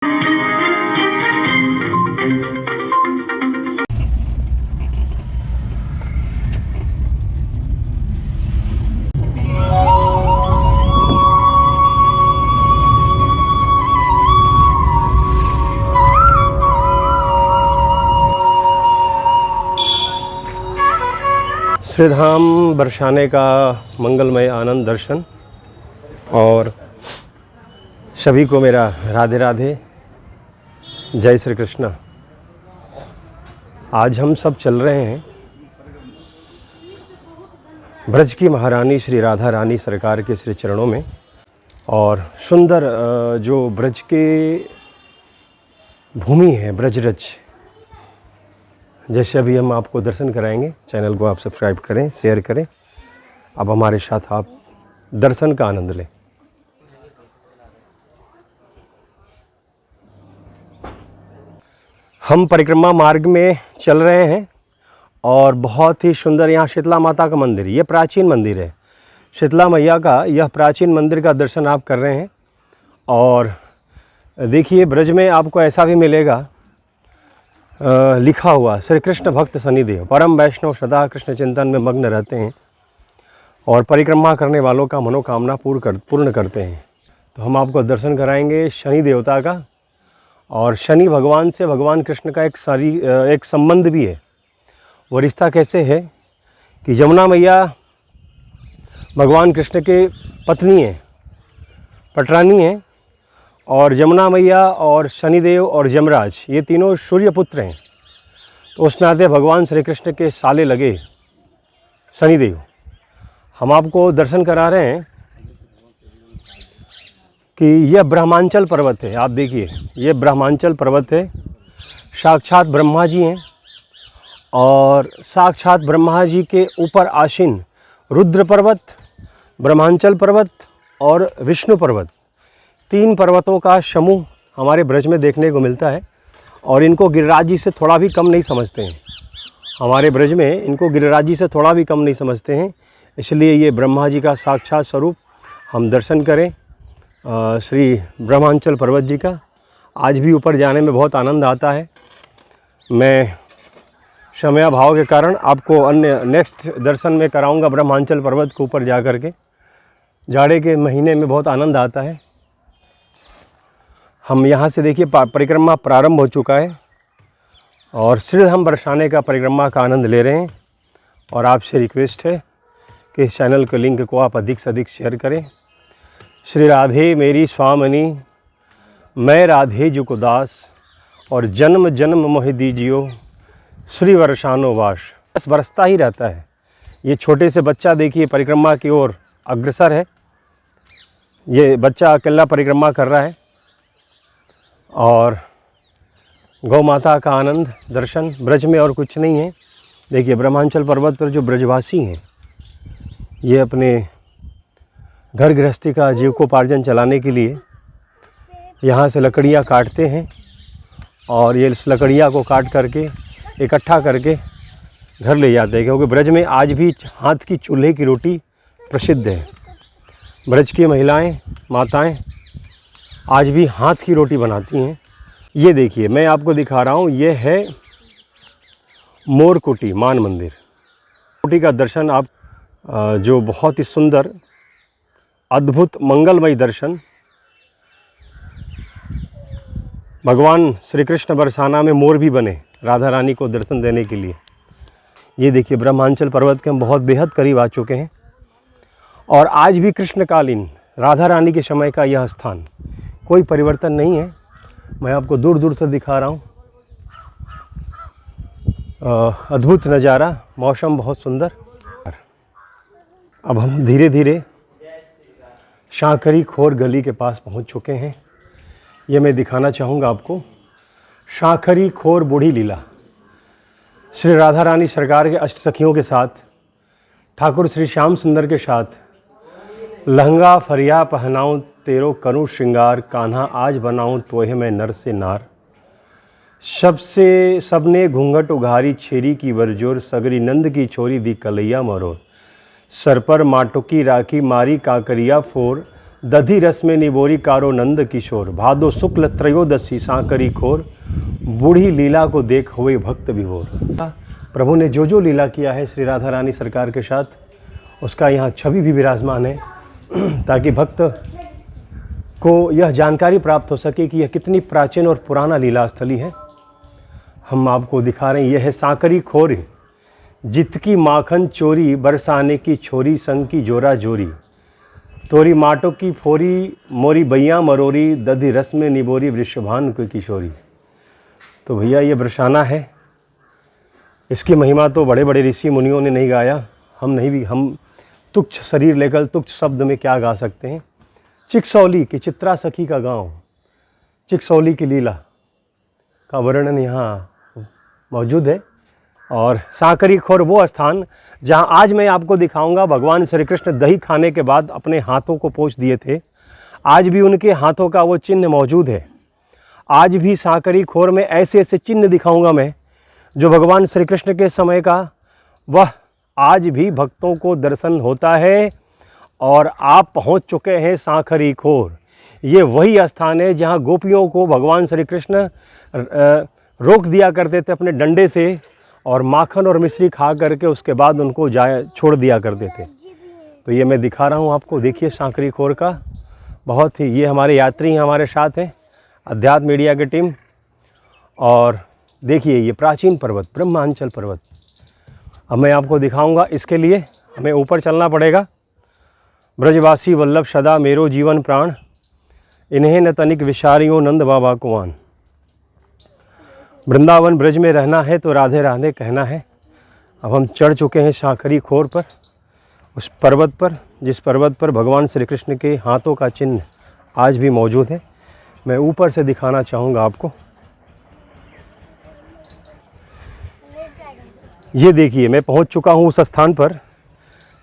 श्रीधाम बरसाने का मंगलमय आनंद दर्शन और सभी को मेरा राधे राधे, जय श्री कृष्ण। आज हम सब चल रहे हैं ब्रज की महारानी श्री राधा रानी सरकार के श्री चरणों में, और सुंदर जो ब्रज के भूमि है ब्रजरज, जैसे अभी हम आपको दर्शन कराएंगे। चैनल को आप सब्सक्राइब करें, शेयर करें। अब हमारे साथ आप दर्शन का आनंद लें। हम परिक्रमा मार्ग में चल रहे हैं और बहुत ही सुंदर यहाँ शीतला माता का मंदिर, ये प्राचीन मंदिर है। शीतला मैया का यह प्राचीन मंदिर का दर्शन आप कर रहे हैं। और देखिए, ब्रज में आपको ऐसा भी मिलेगा लिखा हुआ, श्री कृष्ण भक्त शनिदेव परम वैष्णव सदा कृष्ण चिंतन में मग्न रहते हैं और परिक्रमा करने वालों का मनोकामना पूर्ण करते हैं। तो हम आपको दर्शन कराएंगे शनि देवता का। और शनि भगवान से भगवान कृष्ण का एक संबंध भी है। वो रिश्ता कैसे है कि यमुना मैया भगवान कृष्ण के पत्नी हैं, पटरानी हैं, और यमुना मैया और शनिदेव और यमराज ये तीनों सूर्य पुत्र हैं। तो उस नाते भगवान श्री कृष्ण के साले लगे शनिदेव। हम आपको दर्शन करा रहे हैं कि यह ब्रह्मांचल पर्वत है। आप देखिए, ये ब्रह्मांचल पर्वत है। साक्षात ब्रह्मा जी हैं और साक्षात ब्रह्मा जी के ऊपर आसीन रुद्र पर्वत, ब्रह्मांचल पर्वत और विष्णु पर्वत, तीन पर्वतों का समूह हमारे ब्रज में देखने को मिलता है। और इनको गिरिराज जी से थोड़ा भी कम नहीं समझते हैं। हमारे ब्रज में इनको गिरिराज जी से थोड़ा भी कम नहीं समझते हैं। इसलिए ये ब्रह्मा जी का साक्षात स्वरूप हम दर्शन करें श्री ब्रह्मांचल पर्वत जी का। आज भी ऊपर जाने में बहुत आनंद आता है। मैं समयाभाव के कारण आपको अन्य नेक्स्ट दर्शन में कराऊंगा ब्रह्मांचल पर्वत के ऊपर जा कर के। जाड़े के महीने में बहुत आनंद आता है। हम यहाँ से देखिए परिक्रमा प्रारंभ हो चुका है और श्रीधाम बरसाने का परिक्रमा का आनंद ले रहे हैं। और आपसे रिक्वेस्ट है कि इस चैनल के लिंक को आप अधिक से अधिक शेयर करें। श्री राधे मेरी स्वामिनी, मैं राधे जुको दास, और जन्म जन्म मोहि दीजियो श्री वर्षानो वास। बस बरसता ही रहता है। ये छोटे से बच्चा देखिए परिक्रमा की ओर अग्रसर है। ये बच्चा अकेला परिक्रमा कर रहा है और गौ माता का आनंद दर्शन ब्रज में और कुछ नहीं है। देखिए, ब्रह्मांचल पर्वत पर जो ब्रजवासी हैं ये अपने घर गृहस्थी का जीविकोपार्जन चलाने के लिए यहाँ से लकड़ियाँ काटते हैं और ये इस लकड़ियाँ को काट करके इकट्ठा करके घर ले जाते हैं। क्योंकि ब्रज में आज भी हाथ की चूल्हे की रोटी प्रसिद्ध है। ब्रज की महिलाएं, माताएं आज भी हाथ की रोटी बनाती हैं। ये देखिए, मैं आपको दिखा रहा हूँ, ये है मोरकुटी मान मंदिर। कुटी का दर्शन आप जो बहुत ही सुंदर अद्भुत मंगलमय दर्शन भगवान श्री कृष्ण बरसाना में मोर भी बने राधा रानी को दर्शन देने के लिए। ये देखिए, ब्रह्मांचल पर्वत के हम बहुत बेहद करीब आ चुके हैं और आज भी कृष्णकालीन राधा रानी के समय का यह स्थान, कोई परिवर्तन नहीं है। मैं आपको दूर दूर से दिखा रहा हूँ। अद्भुत नज़ारा, मौसम बहुत सुंदर। अब हम धीरे धीरे शांकरी खोर गली के पास पहुँच चुके हैं। ये मैं दिखाना चाहूँगा आपको, शांकरी खोर बूढ़ी लीला। श्री राधा रानी सरकार के अष्ट सखियों के साथ, ठाकुर श्री श्याम सुंदर के साथ, लहंगा फरिया पहनाऊँ तेरो करूँ श्रृंगार, कान्हा आज बनाऊँ तोहे मैं नर से नार। सबने घूंघट उघारी छेरी की बरजोर, सगरी नंद की छोरी दी कलैया मरोर। सर पर माटुकी राखी मारी काकरिया फोर, दधि रस में निबोरी कारो नंद किशोर, भादो शुक्ल त्रयोदशी सांकरी खोर, बूढ़ी लीला को देख हुए भक्त विभोर। प्रभु ने जो जो लीला किया है श्री राधा रानी सरकार के साथ, उसका यहाँ छवि भी विराजमान है, ताकि भक्त को यह जानकारी प्राप्त हो सके कि यह कितनी प्राचीन और पुराना लीला स्थली है। हम आपको दिखा रहे हैं, यह है सांकरी खोर, जित की माखन चोरी, बरसाने की छोरी, संग की जोरा जोरी, तोरी माटो की फोरी, मोरी बैया मरोरी, दधि रस में निबोरी, वृषभान को किशोरी। तो भैया ये बरसाना है, इसकी महिमा तो बड़े बड़े ऋषि मुनियों ने नहीं गाया, हम तुच्छ शरीर लेकर तुच्छ शब्द में क्या गा सकते हैं। चिकसौली की चित्रा सखी का गांव, चिकसौली की लीला का वर्णन यहाँ मौजूद है। और सांकरी खोर वो स्थान जहाँ आज मैं आपको दिखाऊंगा, भगवान श्री कृष्ण दही खाने के बाद अपने हाथों को पोंछ दिए थे, आज भी उनके हाथों का वो चिन्ह मौजूद है। आज भी सांकरी खोर में ऐसे ऐसे चिन्ह दिखाऊंगा मैं, जो भगवान श्री कृष्ण के समय का, वह आज भी भक्तों को दर्शन होता है। और आप पहुंच चुके हैं सांकरी खोर। ये वही स्थान है जहां गोपियों को भगवान श्री कृष्ण रोक दिया करते थे अपने डंडे से, और माखन और मिश्री खा करके उसके बाद उनको छोड़ दिया करते थे। तो ये मैं दिखा रहा हूँ आपको, देखिए सांकरी खोर का। बहुत ही, ये हमारे यात्री हमारे साथ हैं, अध्यात्म मीडिया की टीम। और देखिए ये प्राचीन पर्वत, ब्रह्मांचल पर्वत। अब मैं आपको दिखाऊंगा, इसके लिए हमें ऊपर चलना पड़ेगा। ब्रजवासी वल्लभ सदा मेरो जीवन प्राण, इन्हें न तनिक विचारियों नंद बाबा कुआन। वृंदावन ब्रज में रहना है तो राधे राधे कहना है। अब हम चढ़ चुके हैं सांकरी खोर पर, उस पर्वत पर, जिस पर्वत पर भगवान श्री कृष्ण के हाथों का चिन्ह आज भी मौजूद है। मैं ऊपर से दिखाना चाहूँगा आपको। ये देखिए, मैं पहुँच चुका हूँ उस स्थान पर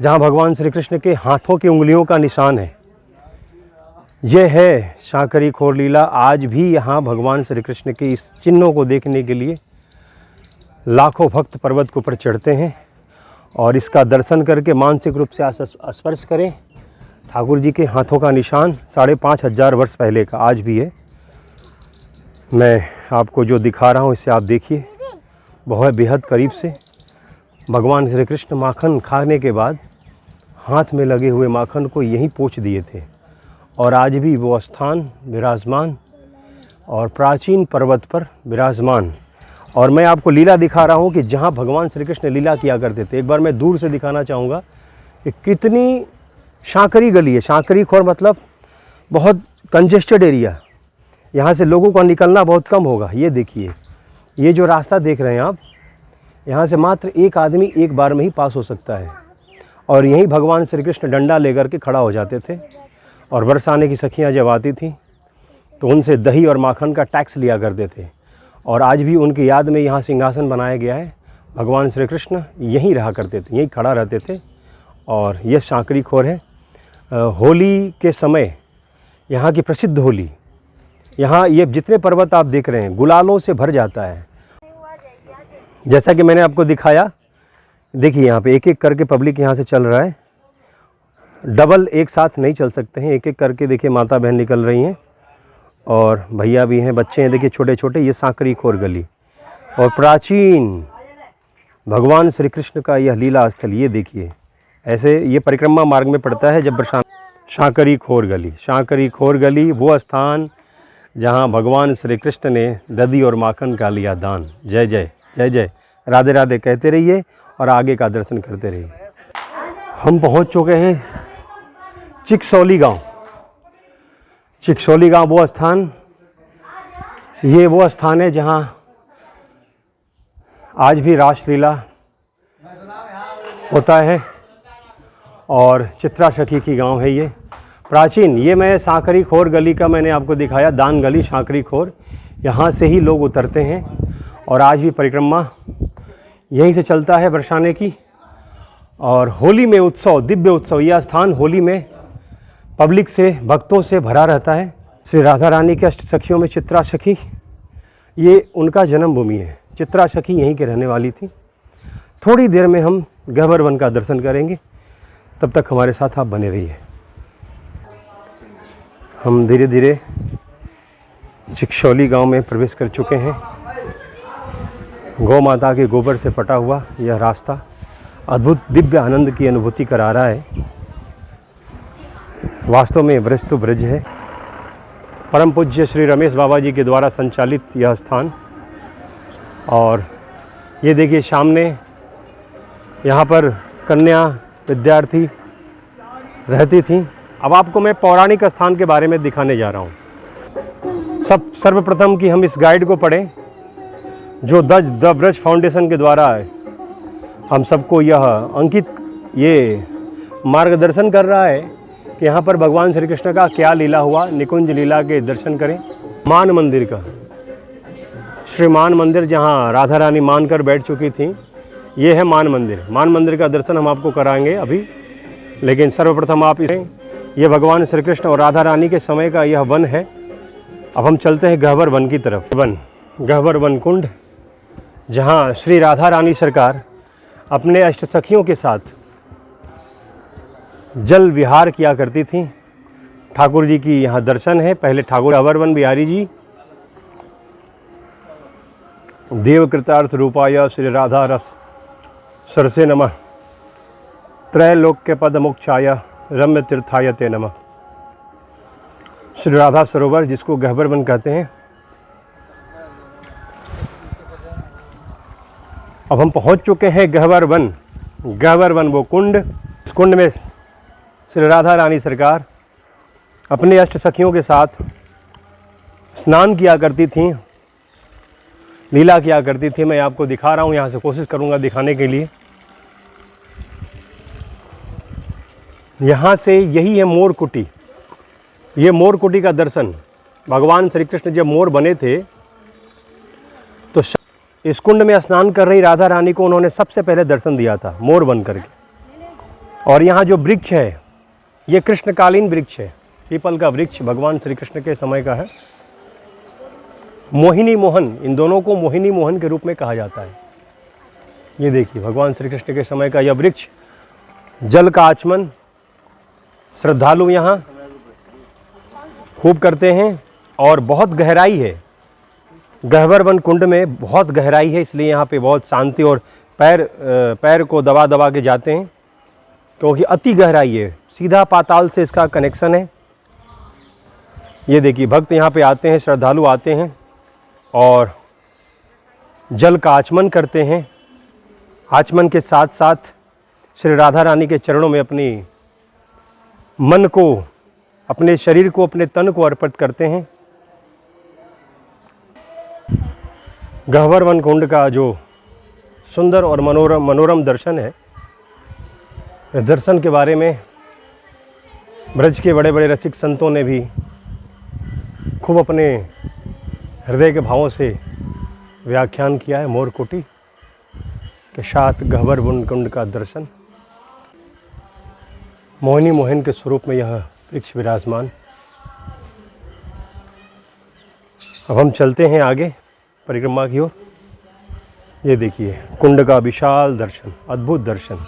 जहाँ भगवान श्री कृष्ण के हाथों की उंगलियों का निशान है। यह है सांकरी खोर लीला। आज भी यहाँ भगवान श्री कृष्ण के इस चिन्हों को देखने के लिए लाखों भक्त पर्वत के ऊपर चढ़ते हैं, और इसका दर्शन करके मानसिक रूप से स्पर्श करें। ठाकुर जी के हाथों का निशान 5500 वर्ष पहले का आज भी है। मैं आपको जो दिखा रहा हूँ इससे आप देखिए, बहुत बेहद करीब से। भगवान श्री कृष्ण माखन खाने के बाद हाथ में लगे हुए माखन को यहीं पोंछ दिए थे, और आज भी वो स्थान विराजमान और प्राचीन पर्वत पर विराजमान। और मैं आपको लीला दिखा रहा हूँ कि जहाँ भगवान श्री कृष्ण लीला किया करते थे। एक बार मैं दूर से दिखाना चाहूँगा कि कितनी सांकरी गली है। सांकरी खोर मतलब बहुत कंजेस्टेड एरिया, यहाँ से लोगों का निकलना बहुत कम होगा। ये देखिए, ये जो रास्ता देख रहे हैं आप, यहाँ से मात्र एक आदमी एक बार में ही पास हो सकता है। और यहीं भगवान श्री कृष्ण डंडा लेकर के खड़ा हो जाते थे, और बरसाने की सखियाँ जब आती थीं तो उनसे दही और माखन का टैक्स लिया करते थे। और आज भी उनकी याद में यहाँ सिंहासन बनाया गया है। भगवान श्री कृष्ण यहीं रहा करते थे, यहीं खड़ा रहते थे। और यह सांकरी खोर है। होली के समय यहाँ की प्रसिद्ध होली, यहाँ ये जितने पर्वत आप देख रहे हैं गुलालों से भर जाता है। जैसा कि मैंने आपको दिखाया, देखिए यहाँ पे एक एक करके पब्लिक यहाँ से चल रहा है। डबल एक साथ नहीं चल सकते हैं, एक एक करके देखिए माता बहन निकल रही हैं, और भैया भी हैं, बच्चे हैं, देखिए छोटे छोटे। ये सांकरी खोर गली और प्राचीन भगवान श्री कृष्ण का यह लीला स्थल। ये देखिए, ऐसे ये परिक्रमा मार्ग में पड़ता है। जब सांकरी खोर गली, सांकरी खोर गली वो स्थान जहाँ भगवान श्री कृष्ण ने दधी और माखन का लिया दान। जय जय जय जय, राधे राधे कहते रहिए और आगे का दर्शन करते रहिए। हम पहुँच चुके हैं चिकसौली गांव। चिकसौली गांव वो स्थान, ये वो स्थान है जहां आज भी रासलीला होता है, और चित्रा सखी की गांव है ये प्राचीन। ये मैं सांकरी खोर गली का मैंने आपको दिखाया, दान गली सांकरी खोर। यहाँ से ही लोग उतरते हैं, और आज भी परिक्रमा यहीं से चलता है बरसाने की। और होली में उत्सव, दिव्य उत्सव, यह स्थान होली में पब्लिक से, भक्तों से भरा रहता है। श्री राधा रानी के अष्ट सखियों में चित्रा सखी, ये उनका जन्मभूमि है। चित्रा सखी यहीं के रहने वाली थी। थोड़ी देर में हम गह्वर वन का दर्शन करेंगे, तब तक हमारे साथ आप बने रहिए। हम धीरे धीरे चिकशौली गांव में प्रवेश कर चुके हैं। गौ माता के गोबर से पटा हुआ यह रास्ता अद्भुत दिव्य आनंद की अनुभूति करा रहा है। वास्तव में ब्रज तो ब्रज है। परम पूज्य श्री रमेश बाबा जी के द्वारा संचालित यह स्थान। और ये देखिए सामने यहाँ पर कन्या विद्यार्थी रहती थी। अब आपको मैं पौराणिक स्थान के बारे में दिखाने जा रहा हूँ। सर्वप्रथम कि हम इस गाइड को पढ़ें जो द ब्रज फाउंडेशन के द्वारा हम सबको यह अंकित ये मार्गदर्शन कर रहा है कि यहाँ पर भगवान श्री कृष्ण का क्या लीला हुआ, निकुंज लीला के दर्शन करें। मान मंदिर का श्री मान मंदिर जहाँ राधा रानी मान कर बैठ चुकी थी, ये है मान मंदिर। मान मंदिर का दर्शन हम आपको कराएंगे अभी, लेकिन सर्वप्रथम आप इसे, ये भगवान श्री कृष्ण और राधा रानी के समय का यह वन है। अब हम चलते हैं गह्वर वन की तरफ। गह्वर वन कुंड, जहाँ श्री राधा रानी सरकार अपने अष्ट सखियों के साथ जल विहार किया करती थी। ठाकुर जी की यहाँ दर्शन है। पहले ठाकुर गह्वर वन बिहारी जी, देव कृतार्थ रूपाय श्री राधा रस सरसे नमः, त्रैलोक्य पद मोक्षाय रम्य तीर्थाय ते नमः। श्री राधा सरोवर जिसको गह्वर वन कहते हैं। अब हम पहुंच चुके हैं गह्वर वन। गह्वर वन वो कुंड, इस कुंड में श्री राधा रानी सरकार अपने अष्ट सखियों के साथ स्नान किया करती थीं, लीला किया करती थी। मैं आपको दिखा रहा हूँ, यहाँ से कोशिश करूँगा दिखाने के लिए। यहाँ से यही है मोर कुटी। ये मोर कुटी का दर्शन, भगवान श्री कृष्ण जब मोर बने थे तो इस कुंड में स्नान कर रही राधा रानी को उन्होंने सबसे पहले दर्शन दिया था मोर बन करके। और यहाँ जो वृक्ष है ये कृष्णकालीन वृक्ष है, पीपल का वृक्ष भगवान श्री कृष्ण के समय का है। मोहिनी मोहन, इन दोनों को मोहिनी मोहन के रूप में कहा जाता है। ये देखिए भगवान श्री कृष्ण के समय का यह वृक्ष, जल का आचमन श्रद्धालु यहाँ खूब करते हैं। और बहुत गहराई है, गह्वर वन कुंड में बहुत गहराई है, इसलिए यहाँ पे बहुत शांति और पैर को दबा दबा के जाते हैं, क्योंकि अति गहराई है। सीधा पाताल से इसका कनेक्शन है। ये देखिए भक्त यहाँ पे आते हैं, श्रद्धालु आते हैं और जल का आचमन करते हैं। आचमन के साथ साथ श्री राधा रानी के चरणों में अपनी मन को, अपने शरीर को, अपने तन को अर्पित करते हैं। गह्वर वन कुंड का जो सुंदर और मनोरम दर्शन है, इस दर्शन के बारे में ब्रज के बड़े बड़े रसिक संतों ने भी खूब अपने हृदय के भावों से व्याख्यान किया है। मोर कुटी के साथ गह्वर वन कुंड का दर्शन, मोहिनी मोहन के स्वरूप में यह वृक्ष विराजमान। अब हम चलते हैं आगे परिक्रमा की ओर। ये देखिए कुंड का विशाल दर्शन, अद्भुत दर्शन।